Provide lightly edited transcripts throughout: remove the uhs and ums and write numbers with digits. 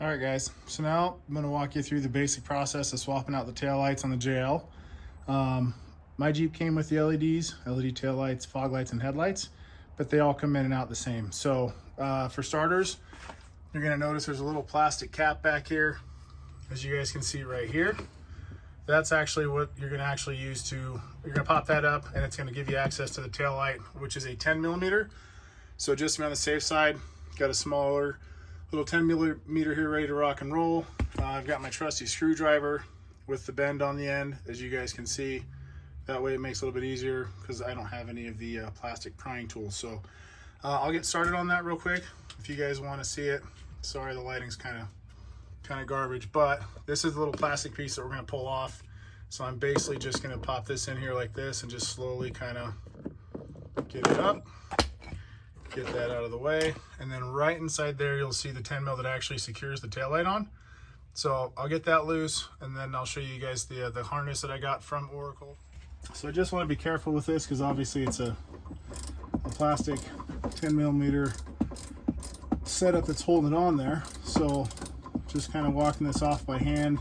All right, guys, so now I'm going to walk you through the basic process of swapping out the taillights on the JL. My Jeep came with the LEDs, LED taillights, fog lights, and headlights, but they all come in and out the same. So for starters, you're going to notice there's a little plastic cap back here, as you guys can see right here. That's actually what you're going to actually use to, you're going to pop that up and it's going to give you access to the taillight, which is a 10 millimeter. So just to be on the safe side, got a smaller little 10 millimeter here ready to rock and roll. I've got my trusty screwdriver with the bend on the end, as you guys can see. That way it makes it a little bit easier because I don't have any of the plastic prying tools. So I'll get started on that real quick if you guys want to see it. Sorry, the lighting's kind of garbage, but this is the little plastic piece that we're going to pull off. So I'm basically just going to pop this in here like this and just slowly kind of get it up. Get that out of the way, and then right inside there you'll see the 10 mil that actually secures the taillight on. So I'll get that loose and then I'll show you guys the harness that I got from Oracle. So I just want to be careful with this because obviously it's a plastic 10 millimeter setup that's holding it on there. So just kind of walking this off by hand,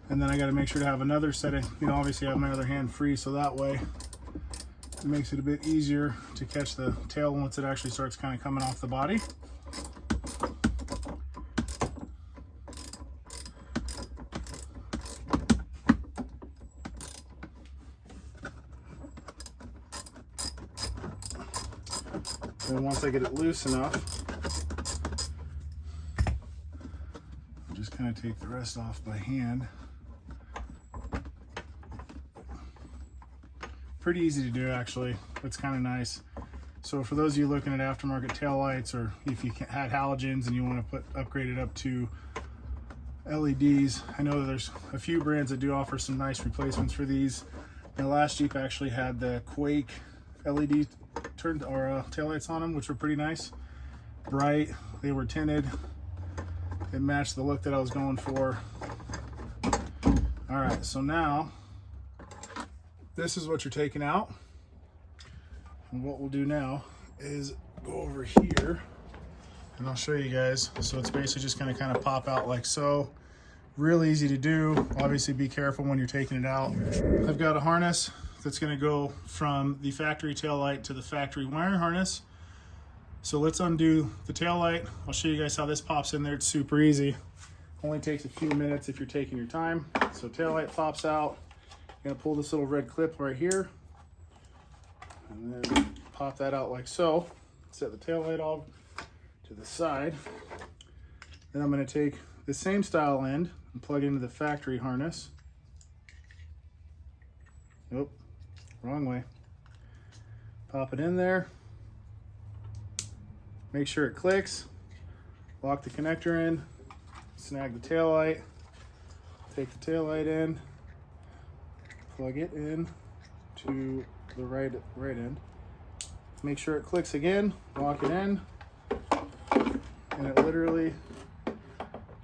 and then I got to make sure to have another set of, obviously I have my other hand free, so that way it makes it a bit easier to catch the tail once it actually starts kind of coming off the body. And once I get it loose enough, I'll just kind of take the rest off by hand. Pretty easy to do, actually. It's kind of nice. So for those of you looking at aftermarket taillights, or if you had halogens and you want to upgrade it up to LEDs, I know that there's a few brands that do offer some nice replacements for these. My last Jeep actually had the Quake LED taillights on them, which were pretty nice. Bright, they were tinted. It matched the look that I was going for. All right, so now this is what you're taking out. And what we'll do now is go over here and I'll show you guys. So it's basically just gonna kind of pop out like so. Real easy to do. Obviously be careful when you're taking it out. I've got a harness that's gonna go from the factory tail light to the factory wiring harness. So let's undo the tail light. I'll show you guys how this pops in there. It's super easy. Only takes a few minutes if you're taking your time. So tail light pops out. Gonna pull this little red clip right here and then pop that out like so. Set the tail light off to the side. Then I'm gonna take the same style end and plug it into the factory harness. Nope, wrong way. Pop it in there. Make sure it clicks. Lock the connector in. Snag the tail light. Take the tail light in. Plug it in to the right end. Make sure it clicks again, lock it in, and it literally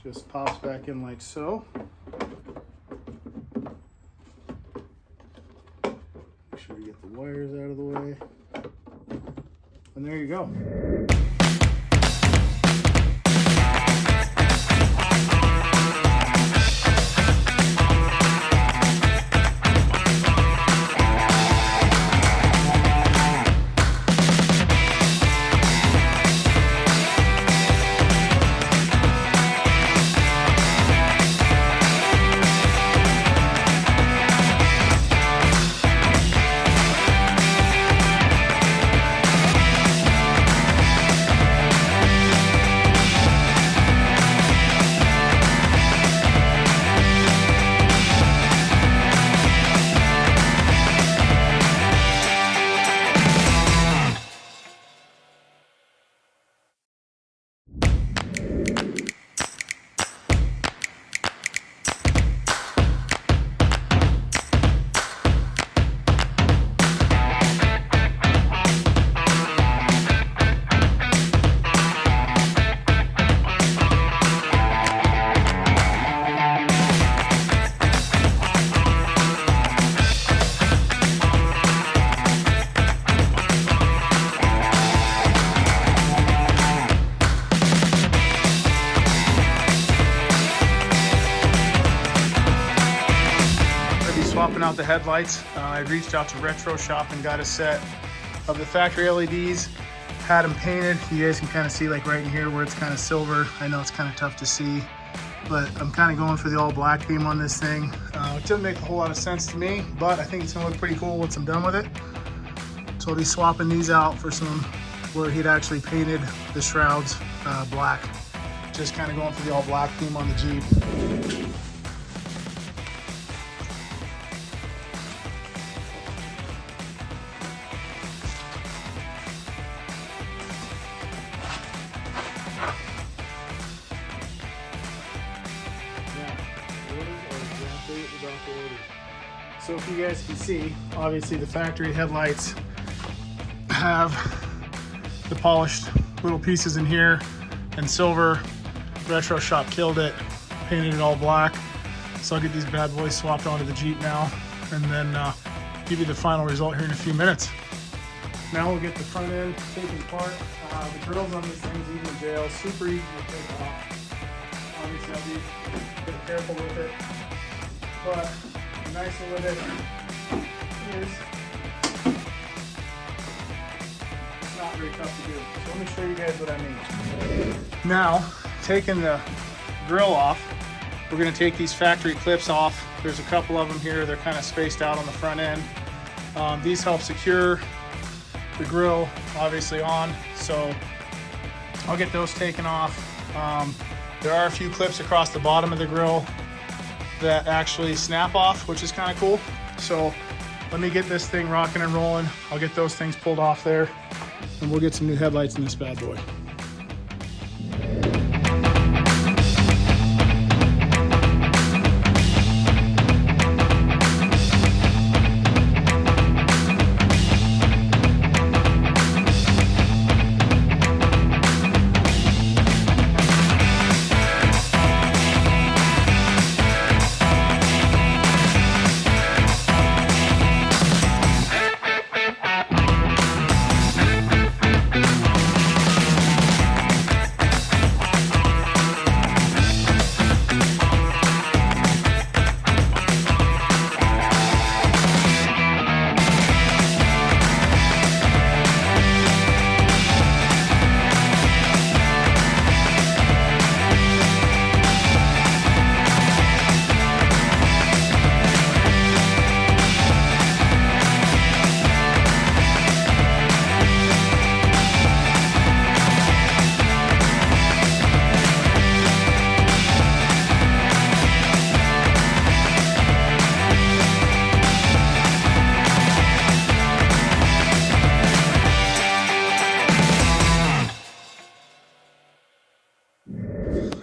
just pops back in like so. Make sure you get the wires out of the way. And there you go. out the headlights. I reached out to Retro Shop and got a set of the factory LEDs. Had them painted. You guys can kind of see like right in here where it's kind of silver. I know it's kind of tough to see, but I'm kind of going for the all black theme on this thing. It doesn't make a whole lot of sense to me, but I think it's gonna look pretty cool once I'm done with it. So I'll be swapping these out for some where he'd actually painted the shrouds black. Just kind of going for the all black theme on the Jeep. So if you guys can see, obviously the factory headlights have the polished little pieces in here and silver. Retro Shop killed it, painted it all black. So I'll get these bad boys swapped onto the Jeep now and then give you the final result here in a few minutes. Now we'll get the front end taken apart. The grills on these things, even in jail, super easy to take off. Obviously I'll be a bit careful with it, but the nice thing with it is it's not very tough to do. So let me show you guys what I mean. Now, taking the grill off, we're going to take these factory clips off. There's a couple of them here. They're kind of spaced out on the front end. These help secure the grill obviously on, so I'll get those taken off. There are a few clips across the bottom of the grill that actually snap off, which is kind of cool. So let me get this thing rocking and rolling. I'll get those things pulled off there and we'll get some new headlights in this bad boy.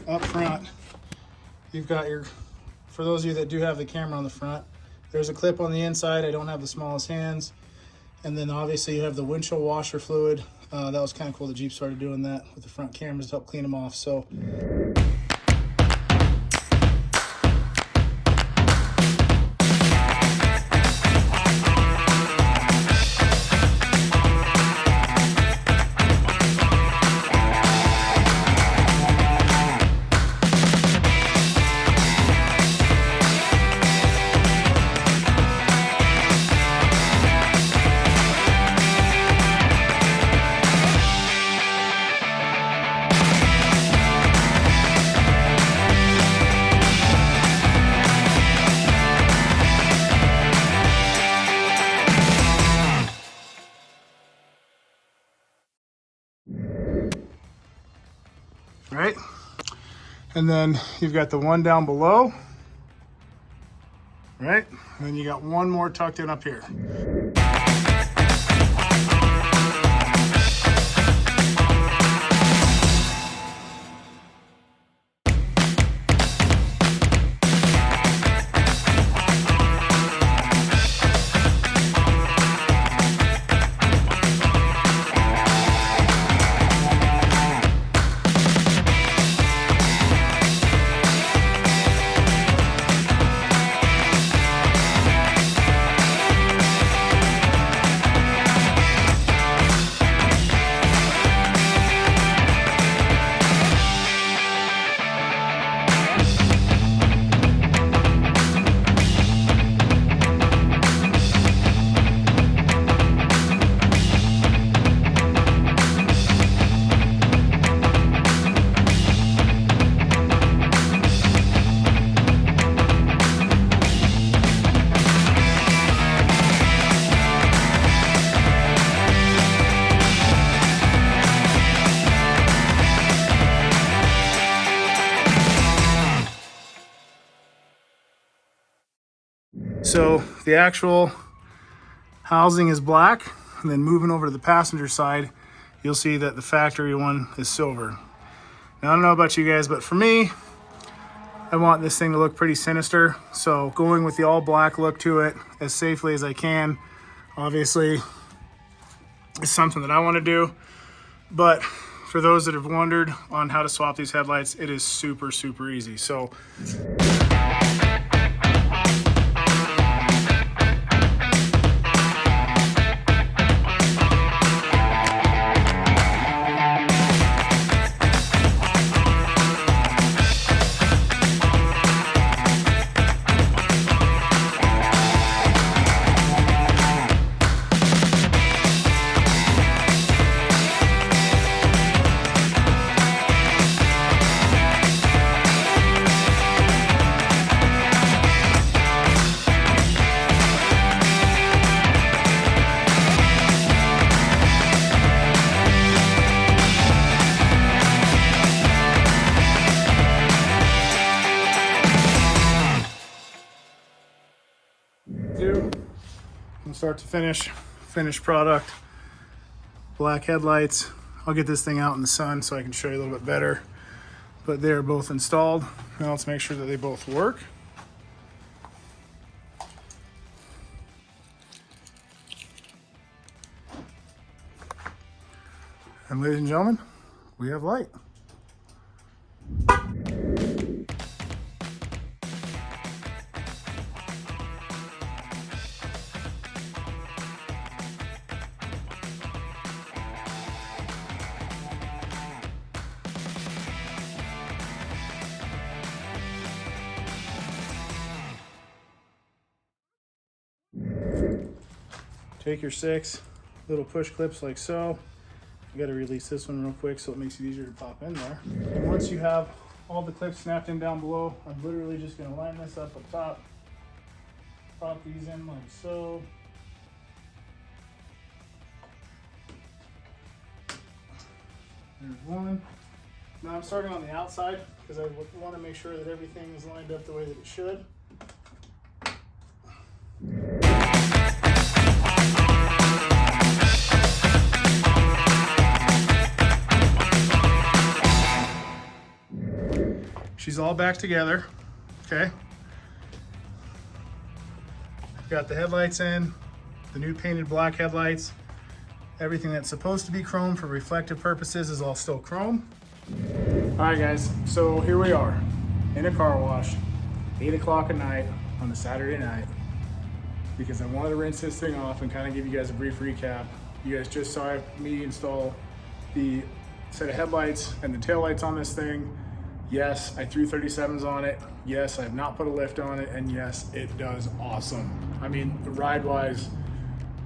Up front, you've got your, for those of you that do have the camera on the front, there's a clip on the inside. I don't have the smallest hands. And then obviously you have the windshield washer fluid. That was kind of cool. The Jeep started doing that with the front cameras to help clean them off. So right? And then you've got the one down below, right? And then you got one more tucked in up here. So the actual housing is black, and then moving over to the passenger side, you'll see that the factory one is silver. Now, I don't know about you guys, but for me, I want this thing to look pretty sinister. So going with the all black look to it as safely as I can, obviously, is something that I want to do. But for those that have wondered on how to swap these headlights, it is super, super easy. So from start to finish, finished product, black headlights. I'll get this thing out in the sun so I can show you a little bit better, but they're both installed. Now let's make sure that they both work. And ladies and gentlemen, we have light. Take your 6 little push clips like so. You got to release this one real quick so it makes it easier to pop in there. And once you have all the clips snapped in down below, I'm literally just going to line this up top, pop these in like so. There's one. Now I'm starting on the outside because I want to make sure that everything is lined up the way that it should. She's all back together, okay? Got the headlights in, the new painted black headlights. Everything that's supposed to be chrome for reflective purposes is all still chrome. All right, guys, so here we are in a car wash, 8 o'clock at night on a Saturday night, because I wanted to rinse this thing off and kind of give you guys a brief recap. You guys just saw me install the set of headlights and the taillights on this thing. Yes, I threw 37s on it. Yes, I have not put a lift on it. And yes, it does awesome. I mean, ride-wise,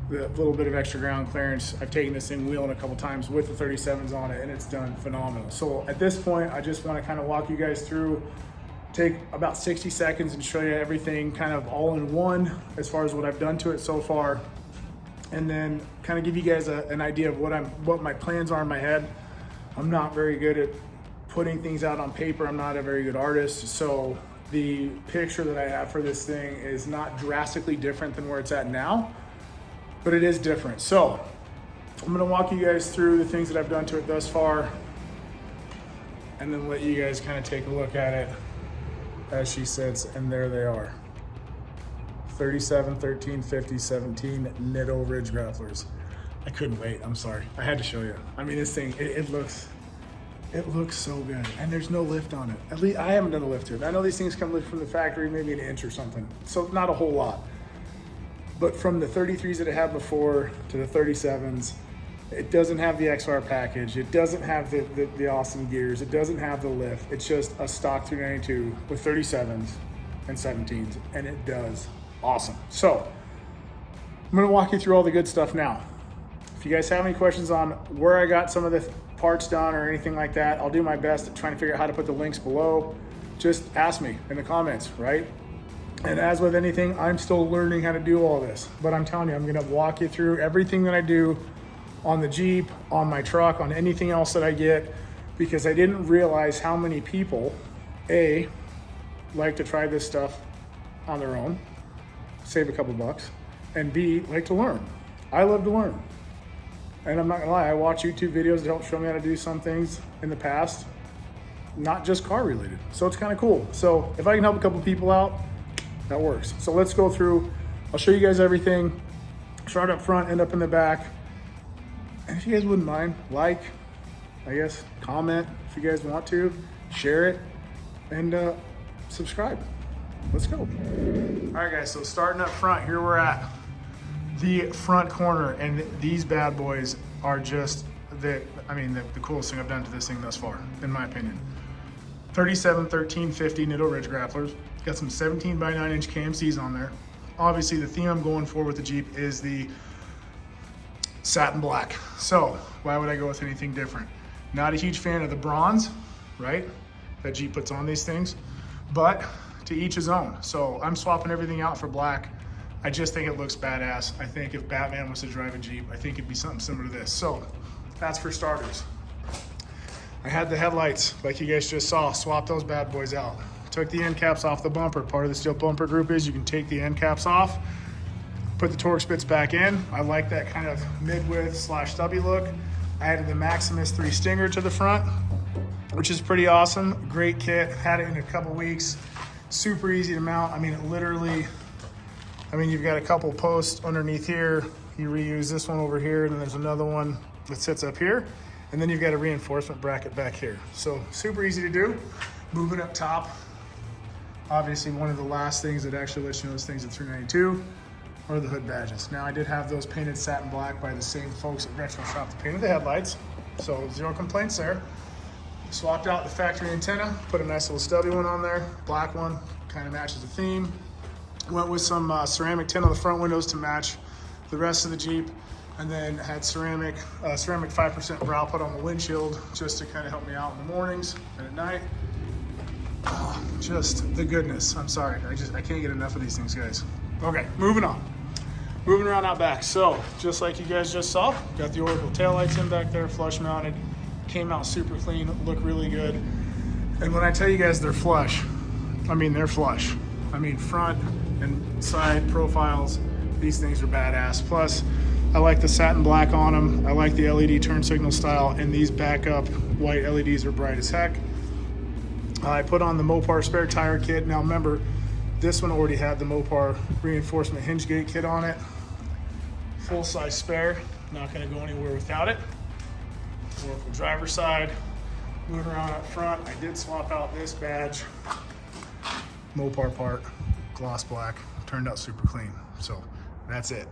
the little bit of extra ground clearance, I've taken this thing wheeling a couple times with the 37s on it and it's done phenomenal. So at this point, I just want to kind of walk you guys through, take about 60 seconds and show you everything kind of all in one as far as what I've done to it so far. And then kind of give you guys an idea of what my plans are in my head. I'm not very good at putting things out on paper. I'm not a very good artist. So the picture that I have for this thing is not drastically different than where it's at now, but it is different. So I'm gonna walk you guys through the things that I've done to it thus far and then let you guys kind of take a look at it as she sits, and there they are. 37, 13, 50, 17 Nitto Ridge Grapplers. I couldn't wait, I'm sorry. I had to show you. I mean, this thing, it looks so good, and there's no lift on it. At least I haven't done a lift to it. I know these things come lift from the factory, maybe an inch or something, so not a whole lot. But from the 33s that it had before to the 37s, it doesn't have the XR package. It doesn't have the awesome gears. It doesn't have the lift. It's just a stock 392 with 37s and 17s, and it does awesome. So I'm gonna walk you through all the good stuff now. If you guys have any questions on where I got some of the parts done or anything like that, I'll do my best at trying to figure out how to put the links below. Just ask me in the comments, right? And as with anything, I'm still learning how to do all this, but I'm telling you, I'm gonna walk you through everything that I do on the Jeep, on my truck, on anything else that I get, because I didn't realize how many people, A, like to try this stuff on their own. save a couple bucks, and B, like to learn. I love to learn. And I'm not gonna lie, I watch YouTube videos that help show me how to do some things in the past, not just car related. So it's kind of cool. So if I can help a couple people out, that works. So let's go through, I'll show you guys everything. Start up front, end up in the back. And if you guys wouldn't mind, like, I guess, comment if you guys want to, share it, and subscribe. Let's go. All right guys, so starting up front, here we're at the front corner, and these bad boys are just the coolest thing I've done to this thing thus far, in my opinion. 37-13-50 Nitto Ridge grapplers. Got some 17 by 9 inch KMCs on there. Obviously the theme I'm going for with the Jeep is the satin black. So why would I go with anything different? Not a huge fan of the bronze, right? That Jeep puts on these things, but to each his own. So I'm swapping everything out for black. I just think it looks badass. I think if Batman was to drive a Jeep, I think it'd be something similar to this. So that's for starters. I had the headlights, like you guys just saw, swap those bad boys out. Took the end caps off the bumper. Part of the steel bumper group is you can take the end caps off, put the Torx bits back in. I like that kind of mid-width / stubby look. I added the Maximus 3 Stinger to the front, which is pretty awesome. Great kit, had it in a couple weeks. Super easy to mount. I mean, it literally, you've got a couple posts underneath here. You reuse this one over here, and then there's another one that sits up here. And then you've got a reinforcement bracket back here. So super easy to do. Moving up top, obviously one of the last things that actually lets you know those things at 392 are the hood badges. Now I did have those painted satin black by the same folks at Retro Shop that painted the headlights. So zero complaints there. Swapped out the factory antenna, put a nice little stubby one on there. Black one, kind of matches the theme. Went with some ceramic tint on the front windows to match the rest of the Jeep. And then had ceramic 5% brow put on the windshield just to kind of help me out in the mornings and at night. Oh, just the goodness. I'm sorry, I can't get enough of these things, guys. Okay, moving on. Moving around out back. So just like you guys just saw, got the Oracle taillights in back there, flush mounted. Came out super clean, look really good. And when I tell you guys they're flush, they're flush. Front and side profiles, these things are badass. Plus, I like the satin black on them. I like the LED turn signal style, and these backup white LEDs are bright as heck. I put on the Mopar spare tire kit. Now remember, this one already had the Mopar reinforcement hinge gate kit on it. Full size spare, not gonna go anywhere without it. Oracle driver side, moving around up front. I did swap out this badge, Mopar part, gloss black, turned out super clean. So that's it.